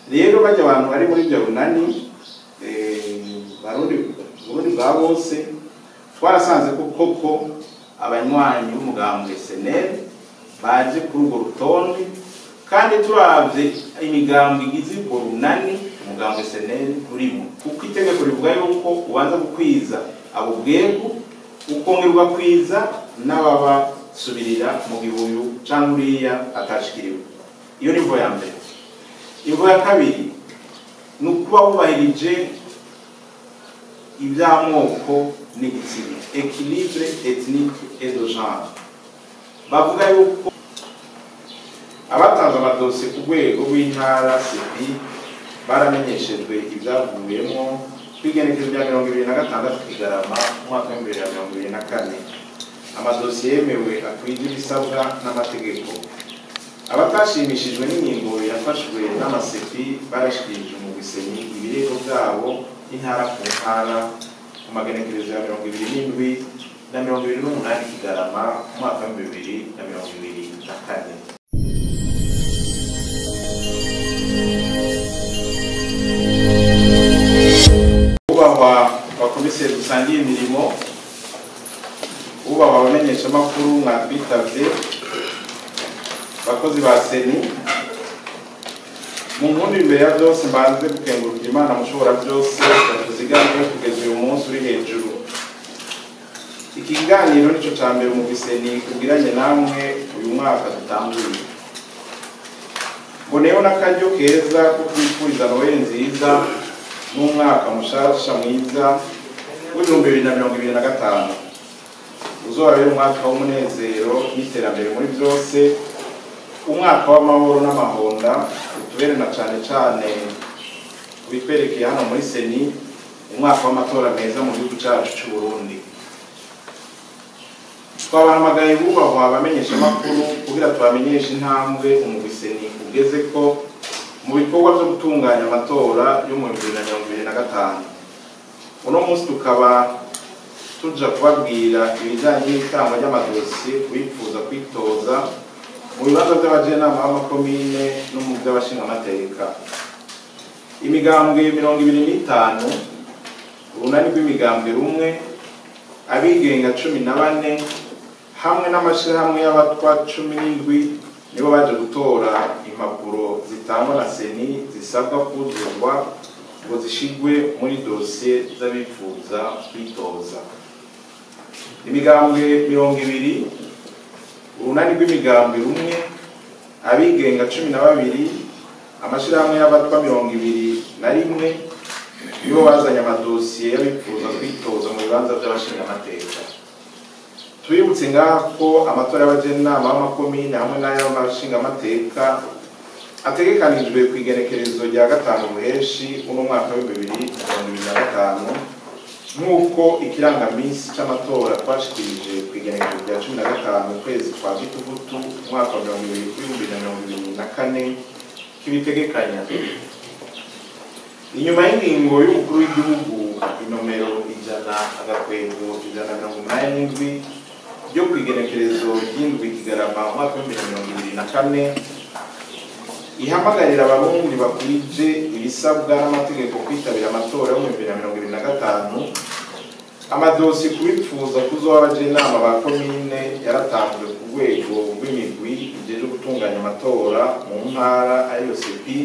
rero bajya abantu bari muri byo runani Burundi bwa bose twarasanze ko koko abanywanyi b'umugambwe SNL baje kuri urwo rutonde kandi turavye imigambwe igize urwo runani umugambwe SNL urimo kuko itegeko rivuga yuko ubanza gukwiza abo bwego ukongerwa kwiza n'ababa subirira mu gihugu cyangwa uriya atashikiriwe. Iyo ni ya mbere. Imvo ya kabiri ni ukuba wubahirije iby'amoko n'igitsina, équilibre ethnique et de genre. Bavuga yuko abatanze amadosiye ku rwego rw'intara CEPI baramenyeshejwe ibyavuyemo kwigenekerezo rya 2026 Kigarama umwaka wa 2024. Amadosiye yemewe akwije ibisabwa n'amategeko. Abatashimishijwe n'ingingo yafashwe n'amasepi barashikirije mu Gisenyi ibirego byabo intara ku ntara ku magenekerezo ya 27 na 28 Kigarama umwaka wa 2024. Komiseri dusangiye imirimo ubahwa abamenyesha makuru mwatwitabye bakozi ba seni mu nkundi imbere ya byose mbanze gukengurukira Imana mushobora byose tuzigamye kugeza uyu munsi uri hejuru. Ikiganiro nico ca mbere mu Gisenyi kubwiranye namwe uyu mwaka dutanguye. Mboneyeho n'akaryo keza ko kwifuriza Noheli nziza n'umwaka mushasha mwiza w'2025 uzoba rero umwaka w'umunezero n'iterambere muri byose, umwaka w'amahoro n'amahonda utubere na cane cane bitwerekeye hano muri Seni, umwaka w'amatora meza mu gihugu cyacu cy'u Burundi. Twabahamagaye bubahwa abamenyesha makuru kugira tubamenyeshe intambwe umugwi Seni ugeze ko mu bikorwa byo gutunganya amatora yo mu 2025. Uno munsi tukaba tuja kubabwira ibijanye n'itangwa ry'amadosiye kubifuza kwitoza mu bibanza by'abajenama b'amakomine no mu by'abashinga amateka. Imigambwe 25, urunani rw'imigambwe rumwe, abigenga 14 hamwe n'amashirahamwe y'abatwa 17 nibo baje gutora impapuro zitangwa na Seni zisabwa kuzuzwa ngo zishigwe muri dosiye z'abifuza kwitoza. Imigambwe 20, urunani rw'imigambwe rumwe, abigenga 12, amashirahamwe y'abatwa 21 nibo bazanye amadosiye y'abifuza kwitoza mu bibanza by'abashinga amateka. Twibutse ngaho ko amatora y'abajenama b'amakomine hamwe n'ay'abashinga amateka ategekanijwe ku igenekerezo rya 5 Ruheshi uno mwaka wa 2025 nk'uko ikirangamisi cy'amatora twashikirije ku igenekerezo rya 15 ukwezi kwa Gitugutu umwaka wa 2024 kibitegekanya. Inyuma y'ingingo y'umukuru w'igihugu inomero 100/187 ryo ku igenekerezo ry'indwi Kigarama umwaka wa 2024 ihamagarira abarundi bakwije ibisabwa n'amategeko kwitabira amatora yo mu 2025, amadosiye kubifuza kuzoba abajenama ba komine yaratanzwe ku rwego rw'imigwi ijeje gutunganya amatora mu ntara ariyo CEPI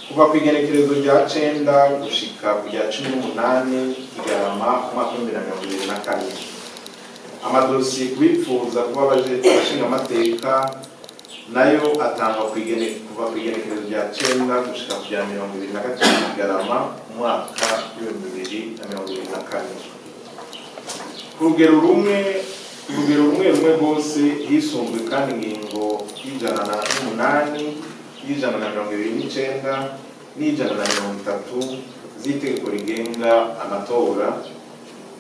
kuva ku igenekerezo rya 9 gushika ku rya 18 Kigarama umwaka wa 2024. Amadosiye kubifuza kuba abashinga amateka nayo atangwa kuva ku igenekerezo rya 9 gushika ku rya 2025 Kigarama umwaka wa 2024. Ku rugero rumwe rwose hisunzwe kandi ingingo y'108, y'129 n'130 z'itegeko rigenga amatora,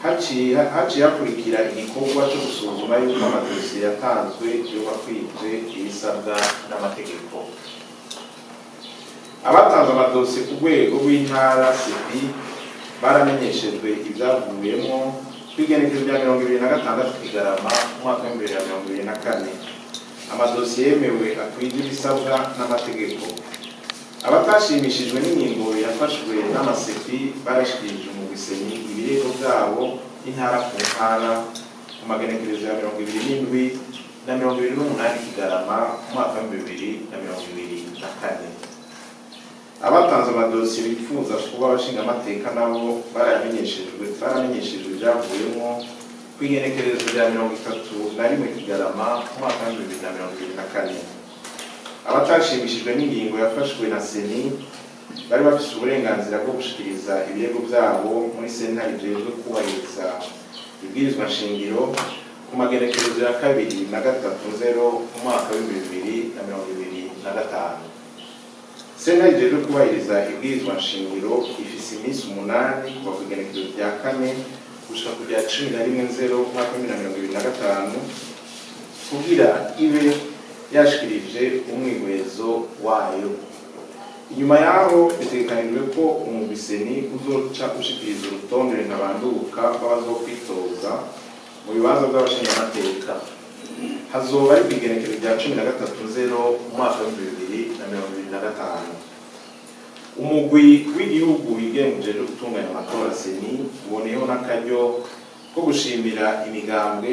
haciye hakurikira igikorwa cyo gusuzuma yuko amadosiye yatanzwe yoba kwije ibisabwa n'amategeko. Abatanze amadosiye ku rwego rw'intara CEPI baramenyeshejwe ibyavuyemo kwigenekerezo rya 2026 Kigarama umwaka wa 2024. Amadosiye yemewe akwije ibisabwa n'amategeko. abatashimishijwe n'ingingo yafashwe n'amasepi barashikirije mu Gisenyi ibirego byabo intara ku ntara ku magenekerezo ya 27 na 28 Kigarama umwaka wa 2024. Abatanze amadosiye bifuza kuba abashinga amateka nabo baramenyeshejwe ibyavuyemo ku igenekerezo rya 31 Kigarama umwaka wa 2024. Abatashimishijwe n'ingingo yafashwe na Seni bari bafite uburenganzira bwo gushikiriza ibirego byabo muri sentare ijejwe kubahiriza ibwirizwa nshingiro ku magenekerezo ya 2 na 3/0 umwaka wa 2025. Sentare ijejwe kubahiriza ibwirizwa nshingiro ifise iminsi 8 kuva ku igenekerezo rya 4 gushika ku rya 11/0 umwaka wa 2025 kugira ibe yashikirije umwigwezo wayo. Inyuma yaho bitegekanijwe ko umubiseni uzoca ushikiriza urutonde ntabanduka rw'abazokwitoza mu bibanza by'abashingamateka. Hazoba ari kwigenekerezo rya 13/0 umwaka wa 2025. Umugwi w'igihugu wigenje gutunganya amatora Seni uboneyeho n'akaryo ko gushimira imigambwe,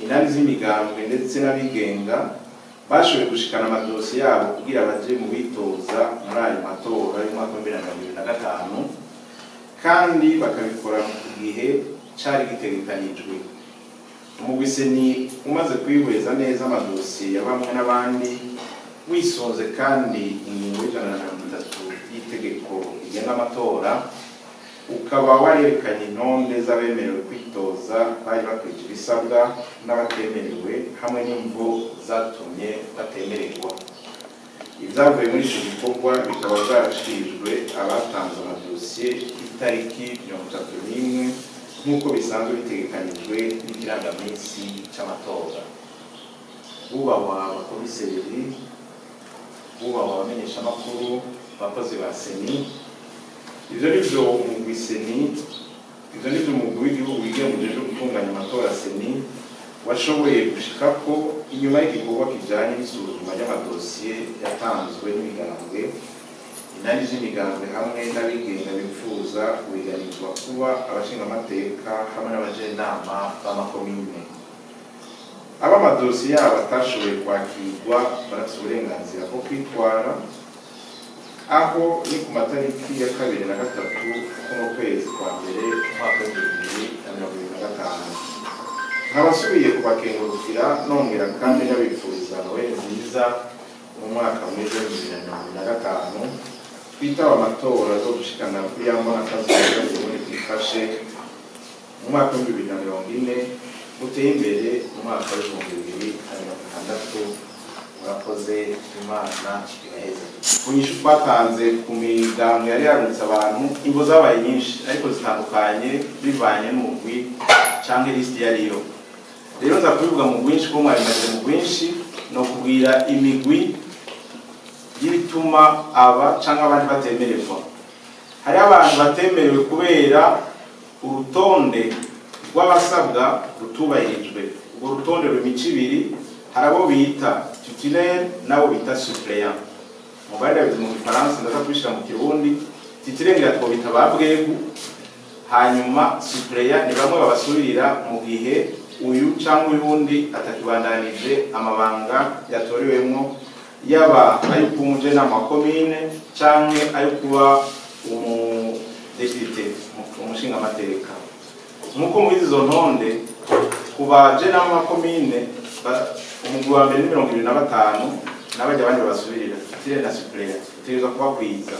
inani z'imigambwe ndetse n'abigenga bashoboye gushikana amadosiye yabo kugira baje mu bitoza muri ayo matora y'umwaka wa 2025 kandi bakabikora mu gihe cari gitegekanijwe. Umugwi Seni umaze kwihweza neza amadosiye ya bamwe n'abandi wisonze kandi ingingo y'130 y'itegeko rigenga amatora ukaba warerekanye intonde z'abemerewe kwitoza bari bakurikira ibisabwa n'abatemerewe hamwe n'imvo zatumye batemererwa. Ibyavuye muri icyo gikorwa bikaba byarashirijwe abatanze amadosiye itariki 31 nk'uko bisanzwe bitegekanijwe n'ikirangaminsi cy'amatora. Bubahwa abakomiseri, bubahwa abamenyeshamakuru, abakozi ba Seni, ivyo nivyo umugwi Seni, ivyo nivyo umugwi w'igihugu wigenje gutunganya amatora Seni washoboye gushikako inyuma y'igikorwa kijanye n'isuzuma ry'amadosiye yatanzwe n'imigambwe, inani z'imigambwe hamwe n'abigenga bifuza kubiganizwa kuba abashingamateka hamwe n'abajenama b'amakomine. Abamadosiye yabo atashoboye kwakirwa barafite uburenganzira bwo kwitwara, aho ni ku matariki ya 2 na 3 mu kwezi kwa mbere umwaka wa 2025. Nkabasubiye kubakengurukira nongera kandi n'abifuriza Noheli nziza mu mwaka mwiza wa 2025 twitaba amatora zo gushikana kuri yambona kazoza muri twifashe mu mwaka wa 2040 muteye imbere mu mwaka wa 2026. Murakoze, Imana ibaheze. Kunyisha twatanze ku migambo yari yarutse abantu ingo zabaye nyinshi ariko zitandukanye bivanye n'umugwi cyangwa lisiti yariyo. Rero nza kubivuga mu bwinshi ko mwari maze mu bwinshi no kubwira imigwi y'ibituma aba cyangwa abandi batemererwa. Hari abantu batemerewe kubera urutonde rw'abasabwa rutubahirijwe. Urwo rutonde rw'imico ibiri, hari abo bita titulaire nabo bita suppléant. Mu bari mu Faransa ndaza kubishira mu Kirundi, titulaire ngatwo bita babwegu, hanyuma suppléant ni bamwe babasubirira mu gihe uyu cyangwa uyundi atakibandanije amabanga yatorewemo, yaba ayo kumuje n'amakomine cyangwa ayo kuba umudepite umushinga amateka. Nkuko muri izo ntonde kuba je n'amakomine umugwi wa mbere ni 25 n'abajya abandi babasubirira titire na suppléant utegerezwa kubakwiza.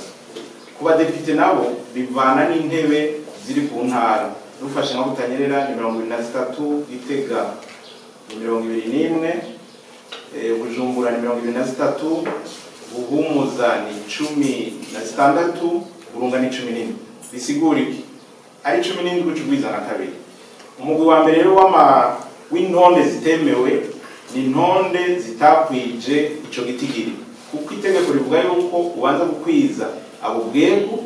Kuba depite nabo bivana n'intebe ziri ku ntara. Dufashe nka Butanyerera ni 23, Gitega ni 21, Bujumbura ni 23, Buhumuza ni 16, Burunga ni 14. Bisigura iki? Ari 17 gucugwiza na kabiri. Umugwi wa mbere rero w'intonde zitemewe ni intonde zitakwije ico gitigiri, kuko itegeko rivuga yuko ubanza gukwiza abo bwego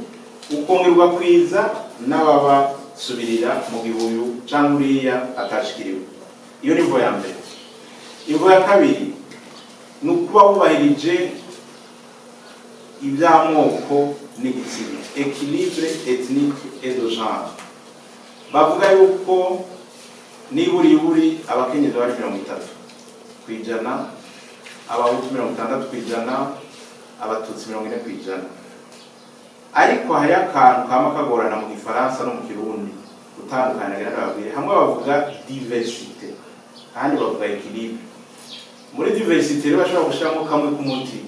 ukongerwa kwiza n'ababa subirira mu gihugu cyangwa uriya atashikiriwe. Iyo ni imvo ya mbere. Imvo ya kabiri ni ukuba wubahirije iby'amoko n'igitsina, équilibre ethnique et de genre. Bavuga yuko niburi abakenyezi bari 30%, abahutu 60%, abatutsi 40%. Ariko hari akantu kama kagorana mu Gifaransa no mu Kirundi gutandukana n'ababiri. Hamwe bavuga diversité, kandi bavuga équilibre. Muri diversité rero bashobora gushiramo kamwe k'umuti,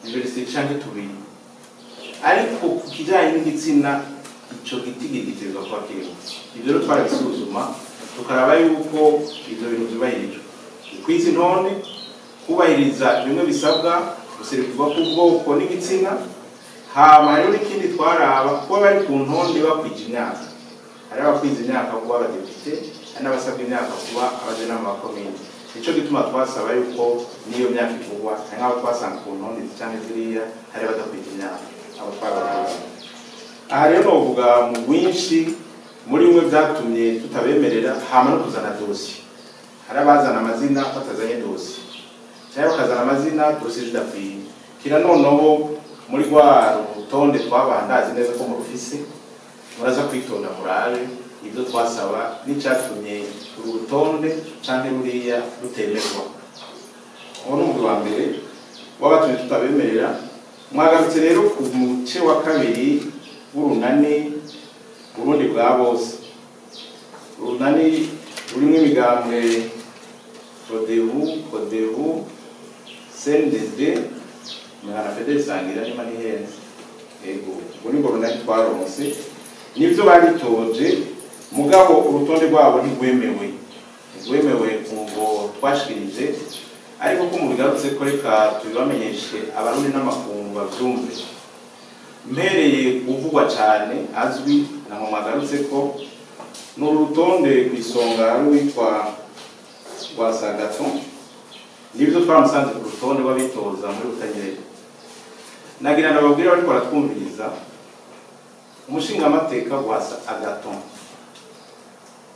diversité cyangwa tubiri. Ariko ku kijyanye n'igitsina ico giti gitegerezwa kuba kirimo. Ibyo rero twarabisuzuma tukaraba yuko ibyo bintu byubahirijwe. Kwizi none kubahiriza bimwe bisabwa guserukirwa k'ubwoko n'igitsina. Hama rero ikindi twaraba kuba bari ku ntonde bakwije imyaka. Hari abakwiza imyaka kuba abadepite, hari n'abasabwa imyaka kuba abajenama ba komine. Nico gituma twasaba yuko niyo myaka ikugwa, hari n'abo twasanga ku ntonde cyane ziriya hari badakwije imyaka. Abo twabagora. Aha rero novuga mu bwinshi muri mwe byatumye tutabemerera hama no kuzana dossier. Hari abazana amazina batazanye dossier. Cyangwa bakazana amazina dossier zidakwiye. Kira noneho muri rwa rutonde twabandazi neza ko mu rufise muraza kwitonda murabe ibyo twasaba n'icyatumye uru rutonde cyangwa ruriya rutemerwa. Uwo ni umugwi wa mbere wabatumye tutabemerera. Mwagarutse rero ku muce wa kabiri w'urunani Burundi bwa bose. Urunani rurimo imigambwe Codebu, CNDD, na Fedel Sangira ni manihenze. Ego, buri ngo runani twaronse nivyo baritoje mugabo urutonde rwabo ntigwemewe. Ntigwemewe ngo twashikirije, ariko ko mubigarutse ko reka tubamenyeshe abarundi n'amakungu bavyumve. Mpereye kuvugwa cyane azwi na mwagarutse ko n'urutonde kwisonga rwitwa Rwasagaton. Nibyo twamusanze ku rutonde w'abitoza muri Butanyerera. Nagira nababwira bari baratwumviriza umushinga amateka Rwasa Agaton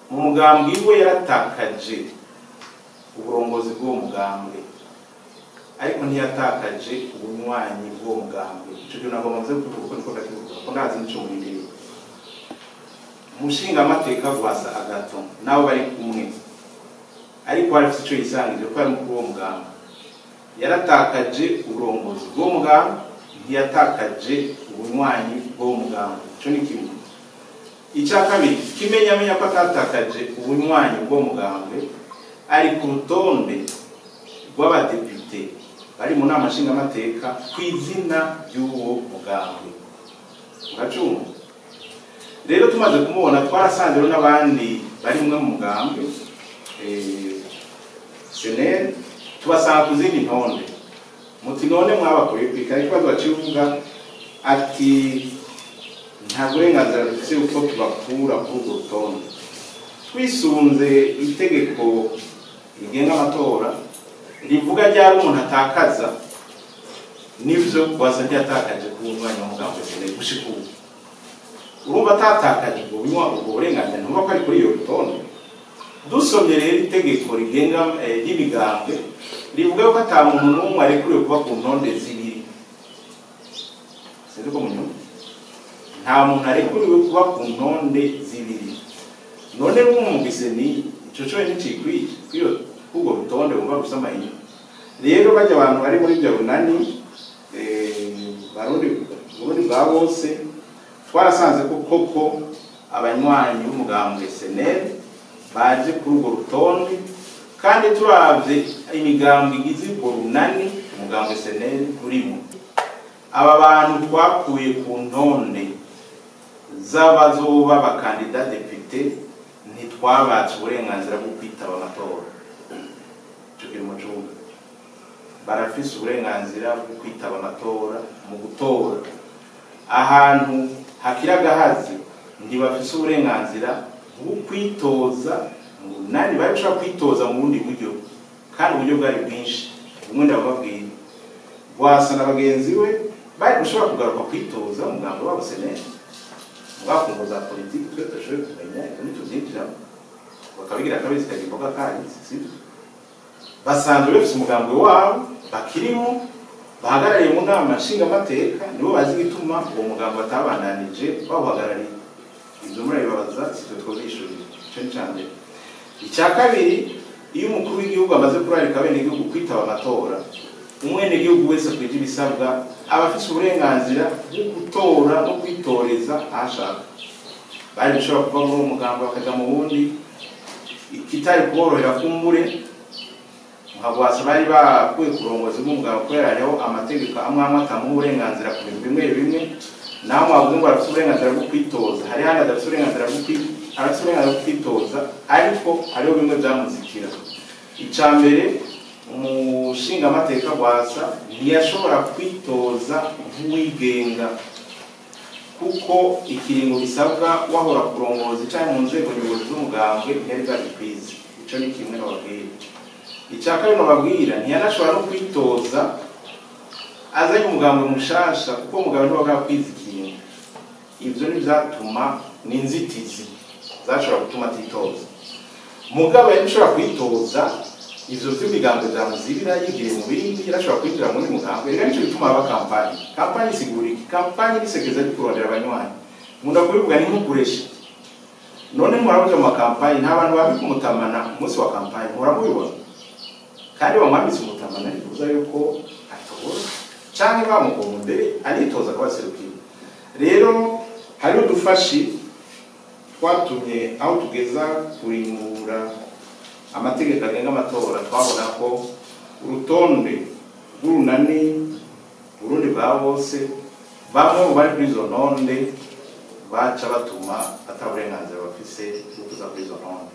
mu mugambwe we yaratakaje uburongozi bw'uwo mugambwe, ariko ntiyatakaje ubunywanyi bw'uwo mugambwe. Ico cyo nagomba kuvuga ko niko ndakivuga ko ndazi nico muri umushinga amateka Rwasa Agaton nabo bari kumwe, ariko harifite ico yisangije ko ari mukuru w'uwo mugambwe. Yaratakaje uburongozi bw'uwo mugambwe, ntiyatakaje ubunywanyi bw'uwo mugambwe. Ico ni kimwe. Icya kabiri kimenyamenya ko atatakaje ubunywanyi bw'uwo mugambwe, ari ku rutonde rw'abadepite bari mu nama nshingamateka ku izina ry'uwo mugambwe. Uracumva? Rero tumaze kumubona twarasanze rero n'abandi bari mwe mu mugambwe Senel tubasanga ku zindi ntonde. Muti none mwabakoye kwikara ikibazo bacivuga ati nta burenganzira dufite uko tubakura kuri urwo rutonde. Twisunze itegeko rigenga amatora rivuga ryari umuntu atakaza, nivyo Rwasa ntiyatakaje ku mwanya w'umugambwe Senel gushika ubu. Urumva atatakaje ubwo burenganzira ntumva ko ari kuri iyo rutonde. Dusomye rero itegeko rigenga ry'imigambwe rivuga ko ata muntu n'umwe arekuriwe kuba ku ntonde zibiri. Sinzi ko munyumva. Nta muntu arekuriwe kuba ku ntonde zibiri. None n'umugise ni ico cyo n'ikikwiye kwiyo kugo rutonde umva gusa amahinyu. Rero bajya abantu bari muri byo runani Burundi bwa bose twarasanze ko koko abanywanyi b'umugambwe Senel baje kuri urwo rutonde, kandi turavye imigambwe igize urwo runani umugambwe Senel urimo. Aba bantu twakuye ku ntonde z'abazoba abakandida depite ntitwabatse uburenganzira bwo kwitaba amatora. Ico kiri mu cumba. Barafise uburenganzira bwo kwitaba amatora mu gutora. Ahantu hakiragahazi ntibafise uburenganzira bwo kwitoza mu nani bari bashaka kwitoza mu bundi buryo, kandi uburyo bwari bwinshi. Bumwe ndababwira Rwasa na bagenzi we bari gushobora kugaruka kwitoza umugambi wabo Senel bakunguza politiki twe tashoboye kumenya ibintu tuzinjira bakabigira kabiri kagiboga kandi sibyo basanzwe bafite umugambi wabo bakirimo bahagarariye mu nama nshingamateka nibo bazi gituma uwo mugambo batabandanije bawuhagarariye. Ibyo murabibabaza sitwe twobishurira. Ico ni cambere. Icya kabiri, iyo umukuru w'igihugu amaze kurarika abenegihugu kwitaba amatora, umwenegihugu wese kwija ibisabwa aba afise uburenganzira bwo gutora no kwitoreza ahashaka. Bari bishobora kuva muri uwo mugambo bakaja mu wundi, ikitari kuborohera kumbure nkabwasa bari bakuye kurongozi bw'umugabo kubera hariho amategeko amwe amwe atamuha uburenganzira ku bintu bimwe bimwe, naho mwavuze ngo arafite uburenganzira bwo kwitoza, hari handi adafite uburenganzira bwo kwitoza, ariko hariho bimwe byamuzikira. Icya mbere, umushingamateka Rwasa ntiyashobora kwitoza nk'uwigenga kuko ikiringo bisabwa wahora kurongozi cyangwa mu nzego nyobozi z'umugambwe ntiyari bwagikwize. Ico ni kimwe nababwira. Icya kabiri nababwira, ntiyanashobora no kwitoza azanye umugambwe mushasha kuko umugambwe ntiwabura kwiza ikintu. Ivyo ntivyatuma n'inzitizi zashobora gutuma atitoza. Mugabo yashobora kwitoza, ivyo vy'imigambo vyamuzibira yigire mu bindi, yarashobora kwinjira muri mugambwe. Rero nico bituma haba kampani. Kampani isigura iki? Kampani nisekeza kurondera abanywanyi. Munda kubivuga ni nkukuresha. None murabuja mu makampani nta bantu babi kumutamana umunsi wa kampani muramubibona. Kandi bamwambitse umutamana bivuza yuko atora canke bamugombere anitoza kwaserukira. Rero hari udufashi twatumye aho tugeza kurimura amategeko agenga amatora, twabona ko urutonde rw'urunani Burundi bwa bose bamwe mu bari kuri izo ntonde baca batuma ataburenganzira bafise kuza kuri izo ntonde.